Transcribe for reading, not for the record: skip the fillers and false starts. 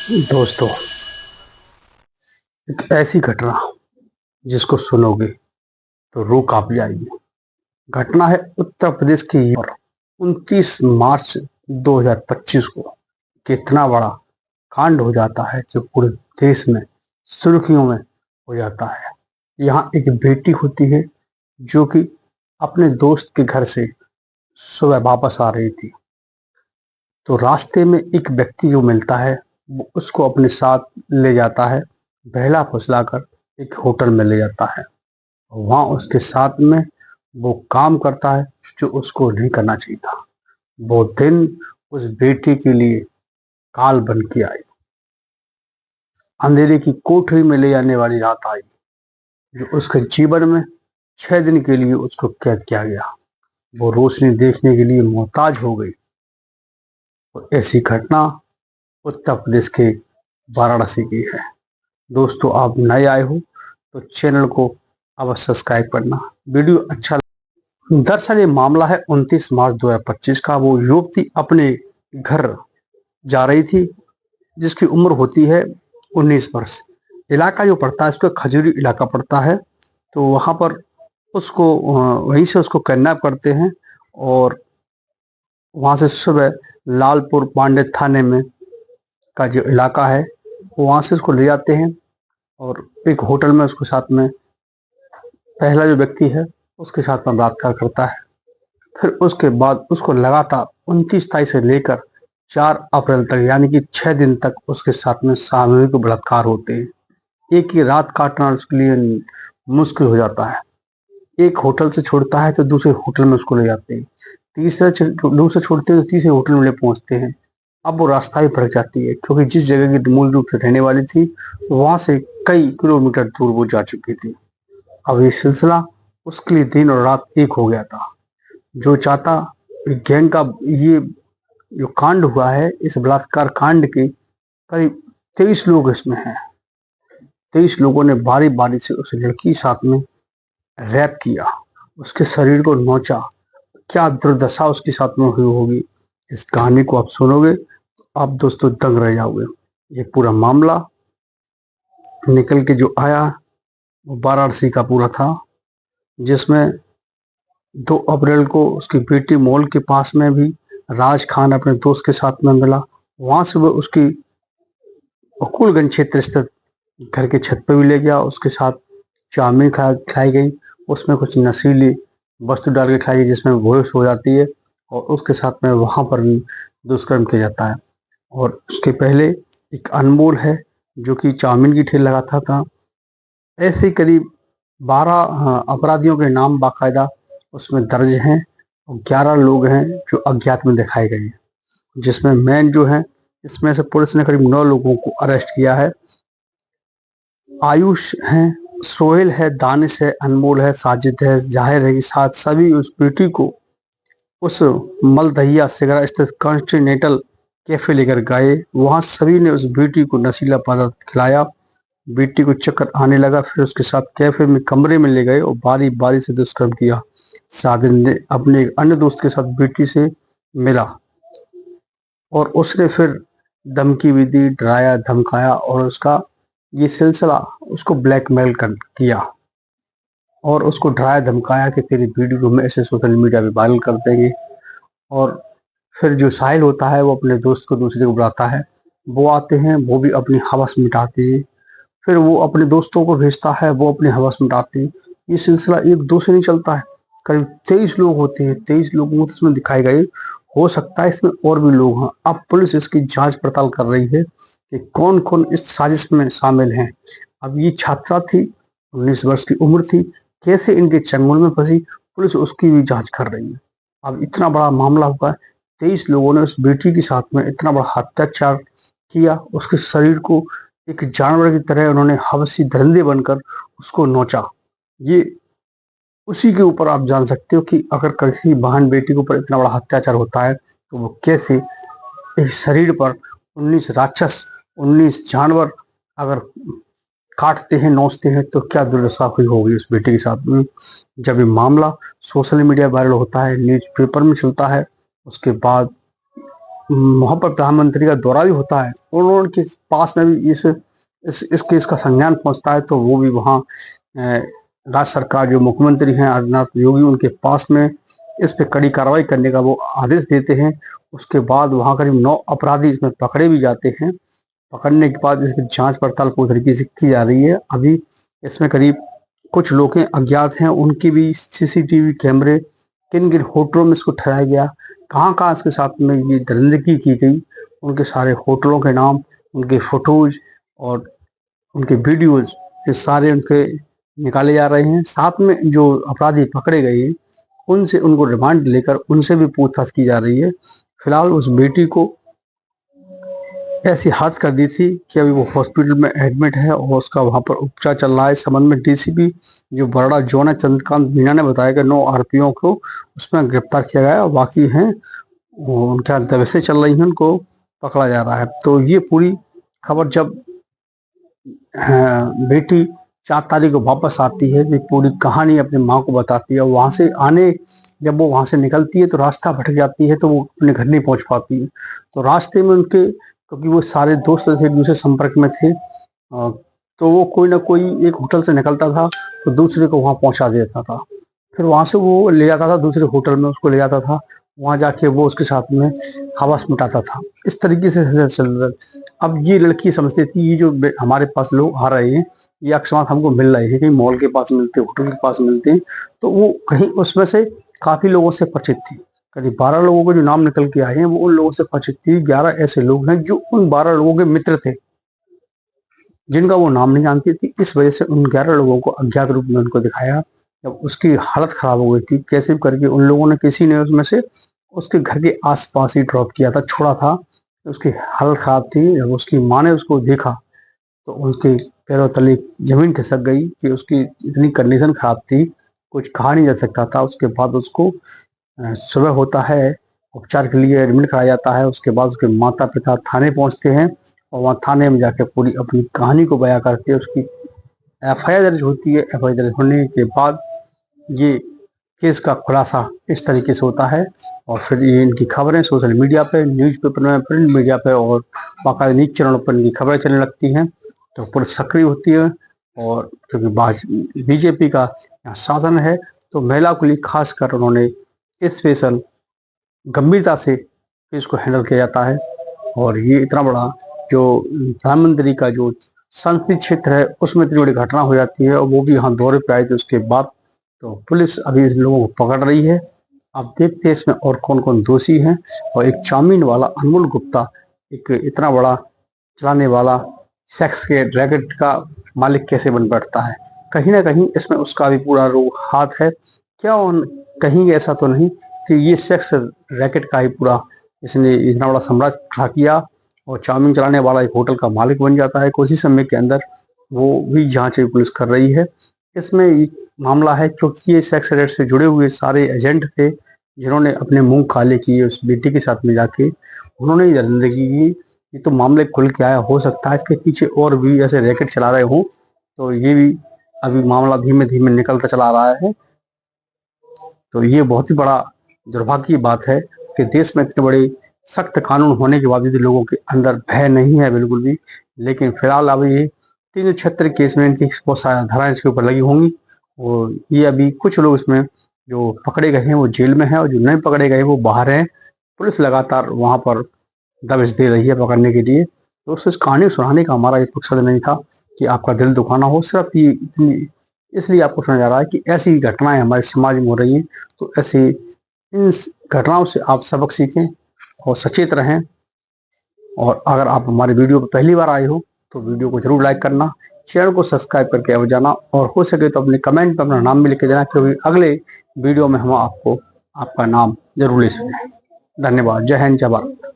दोस्तों, एक ऐसी घटना जिसको सुनोगे तो रूह कांप जाएगी। घटना है उत्तर प्रदेश की पर 29 मार्च 2025 को कितना बड़ा कांड हो जाता है जो पूरे देश में सुर्खियों में हो जाता है। यहाँ एक बेटी होती है जो कि अपने दोस्त के घर से सुबह वापस आ रही थी, तो रास्ते में एक व्यक्ति जो मिलता है वो उसको अपने साथ ले जाता है, बहला फुसलाकर एक होटल में ले जाता है। वहाँ उसके साथ में वो काम करता है जो उसको नहीं करना चाहिए था। वो दिन उस बेटी के लिए काल बन के आई। अंधेरे की कोठरी में ले जाने वाली रात आई जो उसके जीवन में 6 दिन के लिए उसको कैद किया गया। वो रोशनी देखने के लिए मोहताज हो गई। और ऐसी घटना उत्तर प्रदेश के वाराणसी की है। दोस्तों, आप नए आए हो तो चैनल को अवश्य सब्सक्राइब करना। वीडियो अच्छा दरअसल ये मामला है 29 मार्च 2025 का। वो युवती अपने घर जा रही थी जिसकी उम्र होती है 19 वर्ष। इलाका जो पड़ता है उसका खजूरी इलाका पड़ता है। तो वहाँ पर उसको वहीं से उसको किडनैप करते हैं और वहाँ से सुबह लालपुर पांडे थाने में का जो इलाका है वहाँ से उसको ले जाते हैं और एक होटल में उसको साथ में पहला जो व्यक्ति है उसके साथ में बलात्कार करता है। फिर उसके बाद उसको लगातार 29 तारीख से लेकर 4 अप्रैल तक यानी कि 6 दिन तक उसके साथ में सामूहिक बलात्कार होते हैं। एक ही रात काटना उसके लिए मुश्किल हो जाता है। एक होटल से छोड़ता है तो दूसरे होटल में उसको ले जाते हैं, दूसरे छोड़ते हैं तो तीसरे होटल में ले पहुंचते हैं। अब वो रास्ता ही भटक जाती है क्योंकि जिस जगह की मूल रूप से रहने वाली थी वहां से कई किलोमीटर दूर वो जा चुकी थी। अब ये सिलसिला उसके लिए दिन और रात एक हो गया था। जो चाहता गैंग का ये जो कांड हुआ है, इस बलात्कार कांड के करीब 23 लोग इसमें हैं। 23 लोगों ने बारी बारी से उस लड़की के साथ में रैप किया, उसके शरीर को नोचा। क्या दुर्दशा उसके साथ में हुई होगी, इस कहानी को आप सुनोगे तो आप दोस्तों दंग रह जाओगे। ये पूरा मामला निकल के जो आया वो वाराणसी का पूरा था, जिसमें 2 अप्रैल को उसकी बेटी मॉल के पास में भी राज खान अपने दोस्त के साथ में मिला। वहां से वो उसकी बकुलगंज क्षेत्र स्थित घर के छत पर भी ले गया। उसके साथ चाउमीन खिलाई गई, उसमें कुछ नशीली वस्तु डाल के खिलाई गई जिसमें बेहोश हो जाती है और उसके साथ में वहां पर भी दुष्कर्म किया जाता है। और उसके पहले एक अनमोल है जो कि चाउमीन की ठेल लगाता था। ऐसे करीब 12 अपराधियों के नाम बाकायदा उसमें दर्ज हैं और 11 लोग हैं जो अज्ञात में दिखाए गए हैं, जिसमें मेन जो है इसमें से पुलिस ने करीब 9 लोगों को अरेस्ट किया है। आयुष है, सोहेल है, दानिश है, अनमोल है, साजिद है। जाहिर है कि साथ सभी उस बेटी को उस मलदहिया सिगरा स्थित कॉन्टिनेंटल कैफे लेकर गए। वहां सभी ने उस बेटी को नशीला पदार्थ खिलाया। बेटी को चक्कर आने लगा, फिर उसके साथ कैफे में कमरे में ले गए और बारी बारी से दुष्कर्म किया। साजिद ने अपने एक अन्य दोस्त के साथ बेटी से मिला और उसने फिर धमकी भी दी, डराया, धमकाया और उसका ये सिलसिला उसको ब्लैकमेल कर किया और उसको डराया धमकाया कि तेरी वीडियो को हम ऐसे सोशल मीडिया पे वायरल कर देंगे। और फिर जो साहिल होता है वो अपने दोस्त को दूसरे को बुलाता है, वो आते हैं, वो भी अपनी हवस मिटाते हैं। फिर वो अपने दोस्तों को भेजता है, वो अपनी हवस मिटाते हैं। ये सिलसिला एक दो से नहीं चलता है, करीब 23 लोग होते हैं। 23 लोगों को इसमें दिखाए गए। हो सकता है इसमें और भी लोग हैं। अब पुलिस इसकी जांच पड़ताल कर रही है कि कौन कौन इस साजिश में शामिल हैं। अब ये छात्रा थी, 19 वर्ष की उम्र थी, कैसे इनके चंगुल में फंसी, पुलिस उसकी भी जांच कर रही है। अब इतना बड़ा मामला हुआ है, 23 लोगों ने उस बेटी के साथ में इतना बड़ा अत्याचार किया। उसके शरीर को एक जानवर की तरह उन्होंने हवसी दरिंदे बनकर उसको नोचा। ये उसी के ऊपर आप जान सकते हो कि अगर किसी बहन बेटी के ऊपर इतना बड़ा अत्याचार होता है तो वो कैसे इस शरीर पर 19 राक्षस, 19 जानवर अगर काटते हैं, नोचते हैं तो क्या दुर्दशा हुई होगी उस बेटे के साथ में। जब ये मामला सोशल मीडिया वायरल होता है, न्यूज़पेपर में चलता है, उसके बाद वहाँ पर प्रधानमंत्री का दौरा भी होता है और उनके पास में भी इस केस का संज्ञान पहुँचता है, तो वो भी वहाँ राज्य सरकार जो मुख्यमंत्री हैं आदित्यनाथ योगी, उनके पास में इस पे कड़ी कार्रवाई करने का वो आदेश देते हैं। उसके बाद वहाँ करीब 9 अपराधी इसमें पकड़े भी जाते हैं। पकड़ने के बाद इसकी जांच पड़ताल पूरी तरीके से की जा रही है। अभी इसमें करीब कुछ लोग हैं अज्ञात हैं, उनकी भी सीसीटीवी कैमरे किन किन होटलों में इसको ठहराया गया, कहाँ कहाँ इसके साथ में ये दरिंदगी की गई, उनके सारे होटलों के नाम, उनके फोटोज और उनके वीडियोज, ये सारे उनके निकाले जा रहे हैं। साथ में जो अपराधी पकड़े गए हैं उनसे उनको रिमांड लेकर उनसे भी पूछताछ की जा रही है। फिलहाल उस बेटी को ऐसी हालत कर दी थी कि अभी वो हॉस्पिटल में एडमिट है और उसका वहाँ पर उपचार चल रहा है। इस संबंध में डीसीपी जो बराड़ा जोन है चंद्रकांत मीणा ने बताया कि 9 आरोपियों को उसमें गिरफ्तार किया गया है, बाकी हैं उनके यहाँ दबिशें चल रही हैं, उनको पकड़ा जा रहा है। तो ये पूरी खबर जब बेटी 4 तारीख को वापस आती है, ये पूरी कहानी अपनी माँ को बताती है। वहाँ से जब वो वहाँ से निकलती है तो रास्ता भटक जाती है, तो वो अपने घर नहीं पहुँच पाती है। तो रास्ते में उनके, क्योंकि वो सारे दोस्त थे, एक दूसरे संपर्क में थे, तो वो कोई ना कोई एक होटल से निकलता था तो दूसरे को वहाँ पहुँचा देता था, फिर वहाँ से वो ले जाता था दूसरे होटल में, उसको ले जाता था, वहाँ जाके वो उसके साथ में हवस मिटाता था। इस तरीके से चल रहा। अब ये लड़की समझती थी ये जो हमारे पास लोग आ रहे हैं ये अकस्मात हमको मिल रहे हैं, कहीं मॉल के पास मिलते, होटल के पास मिलते हैं, तो वो कहीं उसमें से काफ़ी लोगों से परिचित थी। करीब 12 लोगों को जो नाम निकल के आए हैं वो उन लोगों से परिचित थी। 11 ऐसे लोग हैं जो उन 12 लोगों के मित्र थे, जिनका वो नाम नहीं जानती थी। इस वजह से उन 11 लोगों को अज्ञात रूप में उनको दिखाया। जब उसकी हालत खराब हो गई थी, कैसे करके उन लोगों ने, किसी ने उसमें से उसके घर के आसपास ही ड्रॉप किया था, छोड़ा था। उसकी हालत खराब थी। जब उसकी माँ ने उसको देखा तो उसके पैरों तले जमीन खिसक गई कि उसकी इतनी कंडीशन खराब थी, कुछ कहा नहीं जा सकता था। उसके बाद उसको सुबह होता है, उपचार के लिए एडमिट कराया जाता है। उसके बाद उसके माता पिता थाने पहुंचते हैं और वहाँ थाने में जाकर पूरी अपनी कहानी को बयां करते हैं। उसकी एफआईआर दर्ज होती है। एफआईआर दर्ज होने के बाद ये केस का खुलासा इस तरीके से होता है और फिर ये इनकी खबरें सोशल मीडिया पे, न्यूज़पेपर में, प्रिंट मीडिया पे और बाकायदा न्यूज चैनलों पर इनकी खबरें चलने लगती हैं, तो पुलिस सक्रिय होती है। और क्योंकि बीजेपी का यहाँ शासन है तो महिला को लिए खास कर उन्होंने स्पेशल गंभीरता से इसको हैंडल किया जाता है। और ये इतना बड़ा जो प्रधानमंत्री का जो संसदीय क्षेत्र है उसमें इतनी बड़ी घटना हो जाती है और वो भी यहाँ दौरे पे आए थे उसके बाद, तो पुलिस अभी इन लोगों को पकड़ रही है। अब देखते हैं इसमें और कौन कौन दोषी हैं। और एक चाउमीन वाला अनमोल गुप्ता, एक इतना बड़ा चलाने वाला सेक्स के रैकेट का मालिक कैसे बन बैठता है, कहीं ना कहीं इसमें उसका भी पूरा हाथ है क्या? कहीं ऐसा तो नहीं कि ये सेक्स रैकेट का ही पूरा इसने इतना बड़ा साम्राज्य खड़ा किया और चाउमीन चलाने वाला एक होटल का मालिक बन जाता है कुछ ही समय के अंदर। वो भी जांच पुलिस कर रही है। इसमें एक मामला है क्योंकि ये सेक्स रेट से जुड़े हुए सारे एजेंट थे जिन्होंने अपने मुंह काले किए उस बेटी के साथ में जाके, उन्होंने ये जिंदगी की। ये तो मामले खुल के आया, हो सकता है इसके पीछे और भी ऐसे रैकेट चला रहे हों, तो ये भी अभी मामला धीमे धीमे निकलता चला रहा है। तो ये बहुत ही बड़ा दुर्भाग्य की बात है कि देश में इतने बड़े सख्त कानून होने के बावजूद लोगों के अंदर भय नहीं है बिल्कुल भी। लेकिन फिलहाल अब ये 376 केस में इनकी बहुत सारी धाराएं इसके ऊपर लगी होंगी और ये अभी कुछ लोग इसमें जो पकड़े गए हैं वो जेल में हैं और जो नहीं पकड़े गए वो बाहर हैं। पुलिस लगातार वहाँ पर दबिश दे रही है पकड़ने के लिए। तो इस कहानी सुनाने का हमारा एक मकसद नहीं था कि आपका दिल दुखाना हो, सिर्फ ये इतनी इसलिए आपको सुना जा रहा है कि ऐसी घटनाएं हमारे समाज में हो रही हैं, तो ऐसे इन घटनाओं से आप सबक सीखें और सचेत रहें। और अगर आप हमारे वीडियो पर पहली बार आए हो तो वीडियो को जरूर लाइक करना, चैनल को सब्सक्राइब करके आ जाना और हो सके तो अपने कमेंट में अपना नाम भी लिख के देना, क्योंकि अगले वीडियो में हम आपको आपका नाम जरूर ले सकें। धन्यवाद। जय हिंद, जय भारत।